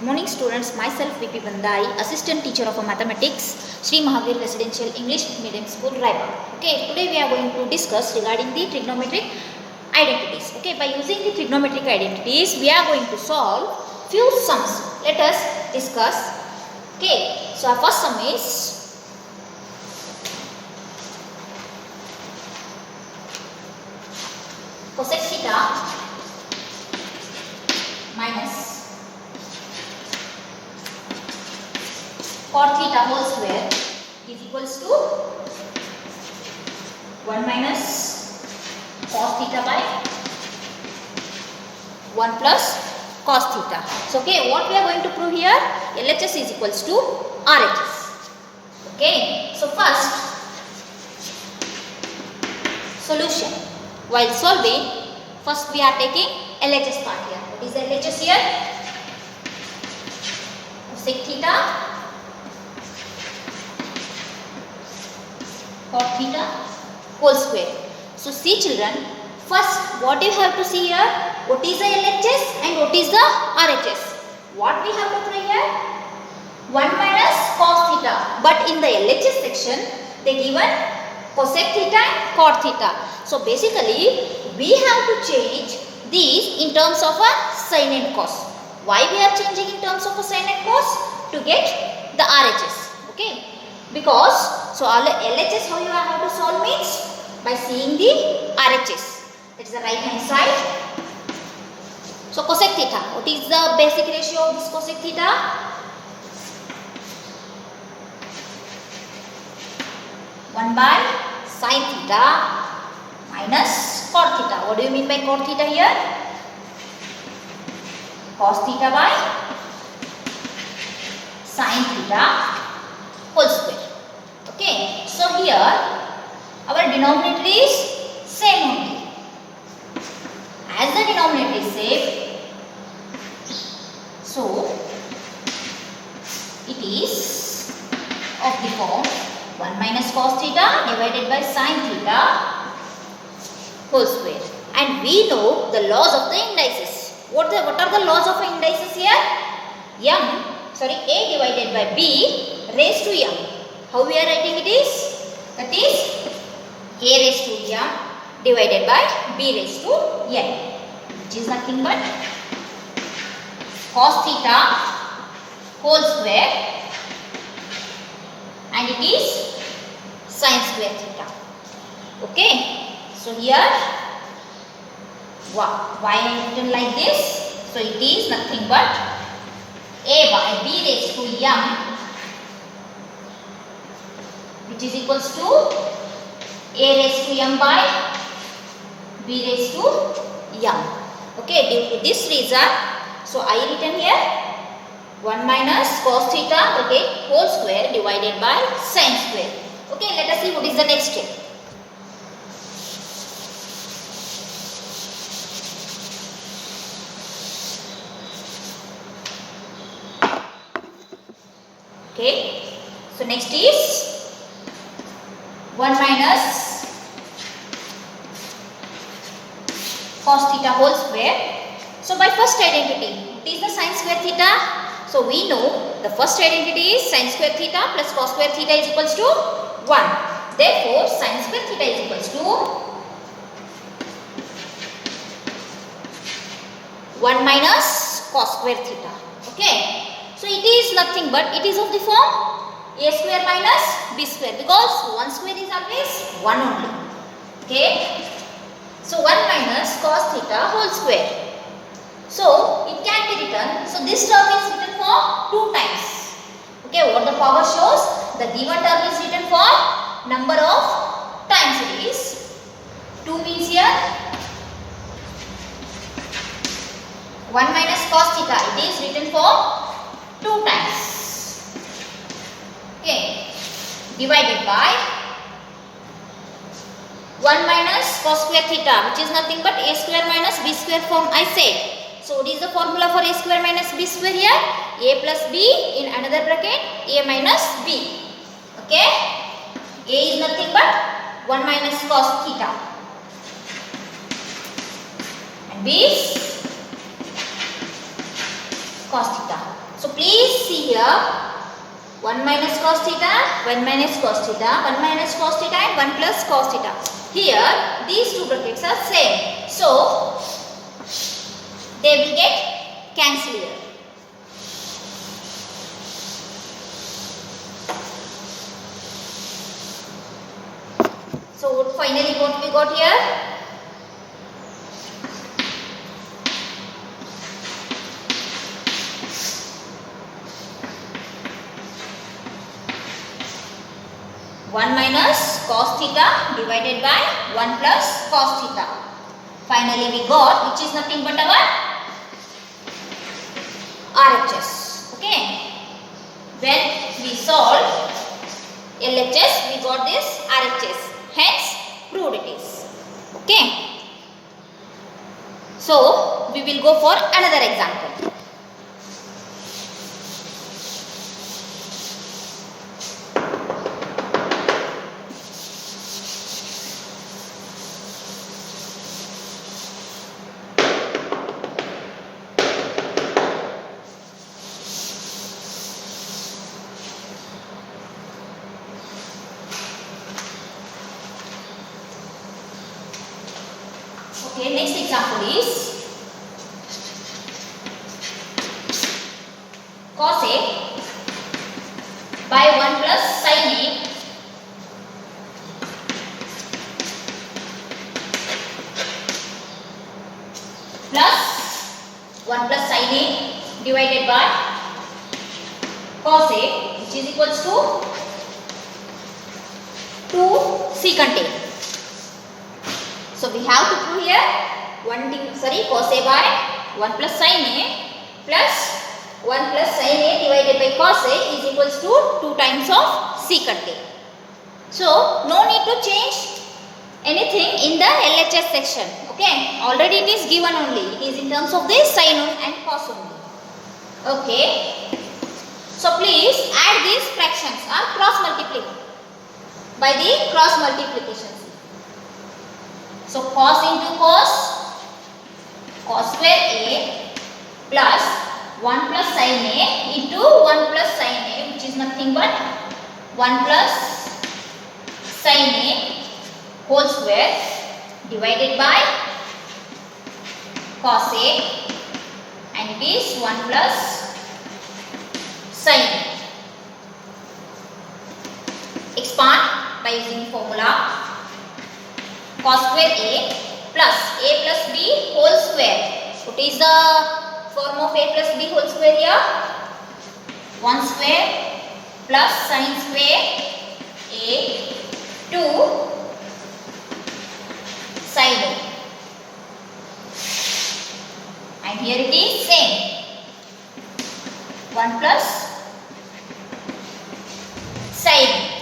Good morning students, myself VP Bandai, assistant teacher of mathematics, Sri Mahavir Residential English Medium School, Raipur. Okay, today we are going to discuss regarding the trigonometric identities. Okay, by using the trigonometric identities, we are going to solve few sums. Let us discuss. Okay, so our first sum is cosec theta minus cot theta whole square is equals to 1 minus cos theta by 1 plus cos theta. So, okay, what we are going to prove here? LHS is equals to RHS. Okay, so first solution. While solving, first we are taking LHS part here. What is the LHS here? Cosec theta cot theta whole square. So see children, first what you have to see here, what is the LHS and what is the RHS. What we have to prove here? 1 minus cos theta, but in the LHS section they given cosec theta and cot theta. So basically we have to change these in terms of a sin and cos. Why we are changing in terms of a sin and cos? To get the RHS. Okay, because so all LHS how you have to solve means by seeing the RHS, that is the right hand side. So cosec theta, what is the basic ratio of this cosec theta? One by sin theta minus cot theta. What do you mean by cot theta here? Cos theta by sin theta whole square. Okay, so here our denominator is same only. As the denominator is same, so it is of the form 1 minus cos theta divided by sin theta whole square. And we know the laws of the indices. What are the laws of indices here? A divided by b raised to m. How we are writing it is? That is a raised to m divided by b raised to n, which is nothing but cos theta whole square and it is sin square theta. Okay, so here why I have written like this? So it is nothing but a by b raised to m, which is equals to a raised to m by b raised to m. Okay, due to this reason, so I written here 1 minus cos theta, okay, whole square divided by sin square. Okay, let us see what is the next step. Okay, so next is 1 minus cos theta whole square. So by first identity, what is the sin square theta? So we know the first identity is sin square theta plus cos square theta is equals to 1. Therefore, sin square theta is equals to 1 minus cos square theta. Okay. So it is nothing but it is of the form a square minus b square, because 1 square is always 1 only. Okay. So 1 minus cos theta whole square. So it can be written. So this term is written for 2 times. Okay. What the power shows? The given term is written for number of times it is. 2 means here 1 minus cos theta. It is written for 2 times. Okay, divided by 1 minus cos square theta, which is nothing but a square minus b square form I said. So what is the formula for a square minus b square here? A plus b in another bracket a minus b. Okay, a is nothing but 1 minus cos theta and b is cos theta. So please see here, 1 minus cos theta, 1 minus cos theta, 1 minus cos theta and 1 plus cos theta. Here these two brackets are same. So they will get cancelled here. So finally what we got here? One minus cos theta divided by 1 plus cos theta. Finally we got, which is nothing but our RHS. Okay. When we solve LHS, we got this RHS. Hence, proved it is. Okay. So, we will go for another example. Okay, next example is cos A by 1 plus sin A plus 1 plus sin A divided by cos A, which is equals to 2 secant A. So we have to prove here cos A by 1 plus sin A plus 1 plus sin A divided by cos A is equals to 2 times of secant A. So no need to change anything in the LHS section. Okay, already it is given only. It is in terms of this sin and cos only. Okay. So please add these fractions or cross multiply by the cross multiplication. So cos into cos square A plus 1 plus sin A into 1 plus sin A, which is nothing but 1 plus sin A whole square divided by cos A, and it is 1 plus sin A. Expand by using formula cos square A plus B whole square. What is the form of A plus B whole square here? 1 square plus sin square A 2 sin A. And here it is same. 1 plus sin A.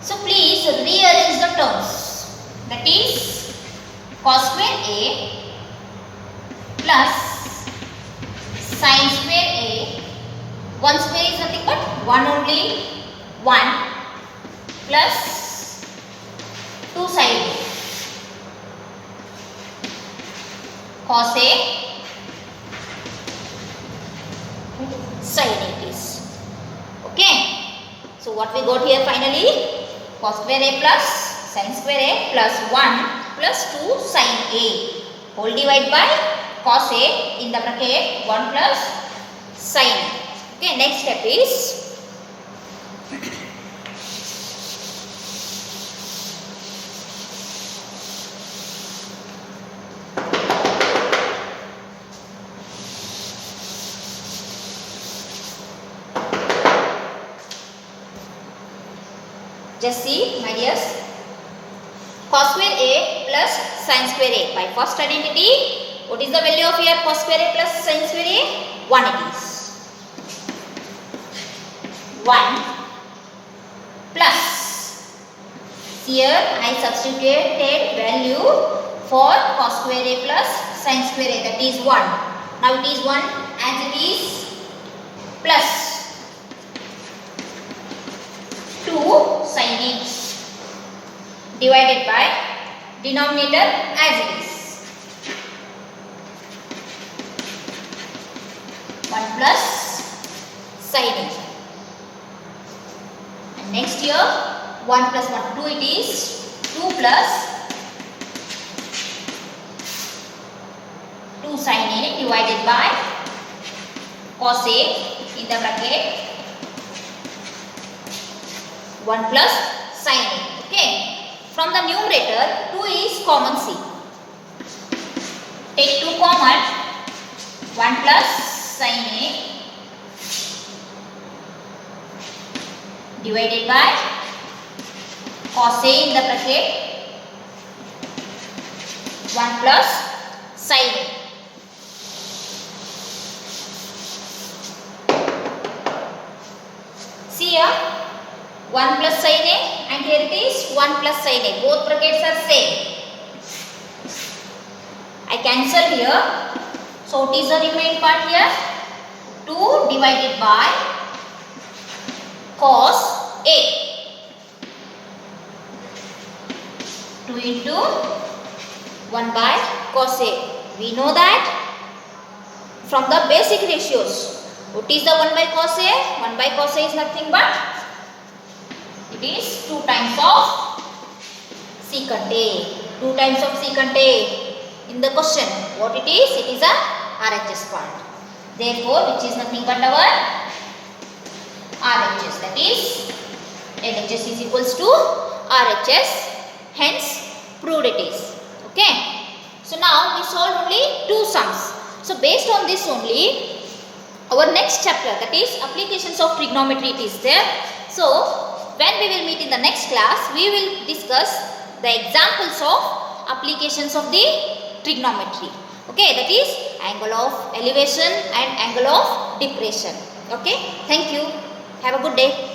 So please rearrange the terms. That is cos square A plus sin square A. 1 square is nothing but 1 only. 1 plus 2 sin A. Cos A sin A it is. Okay. So what we got here finally? Cos square A plus sin square A plus 1 plus 2 sin A whole divided by cos A in the bracket 1 plus sin A. Okay, next step is just see, my dears, cos square A plus sin square A. By first identity, what is the value of here cos square A plus sin square A? 1 it is. 1 plus, here I substituted value for cos square A plus sin square A, that is 1. Now it is 1 as it is, plus 2 sin A divided by denominator as it is. 1 plus sin A. And next here 1 plus 1, 2 it is 2 plus 2 sin A divided by cos A in the bracket 1 plus sin A. Okay. From the numerator 2 is common C. Take 2 common, 1 plus sin A divided by cos A in the bracket 1 plus sin A. See here 1 plus sin A and here it is 1 plus sin A. Both brackets are same. I cancel here. So what is the remaining part here? 2 divided by cos A. 2 into 1 by cos A. We know that from the basic ratios. What is the 1 by cos A? 1 by cos A is nothing but it is 2 times of secant A. 2 times of secant A. In the question, what it is? It is a RHS part. Therefore, which is nothing but our RHS. That is, LHS is equals to RHS. Hence, proved it is. Okay. So now we solve only 2 sums. So based on this only, our next chapter, that is applications of trigonometry, it is there. So when we will meet in the next class, we will discuss the examples of applications of the trigonometry. Okay, that is angle of elevation and angle of depression. Okay, thank you. Have a good day.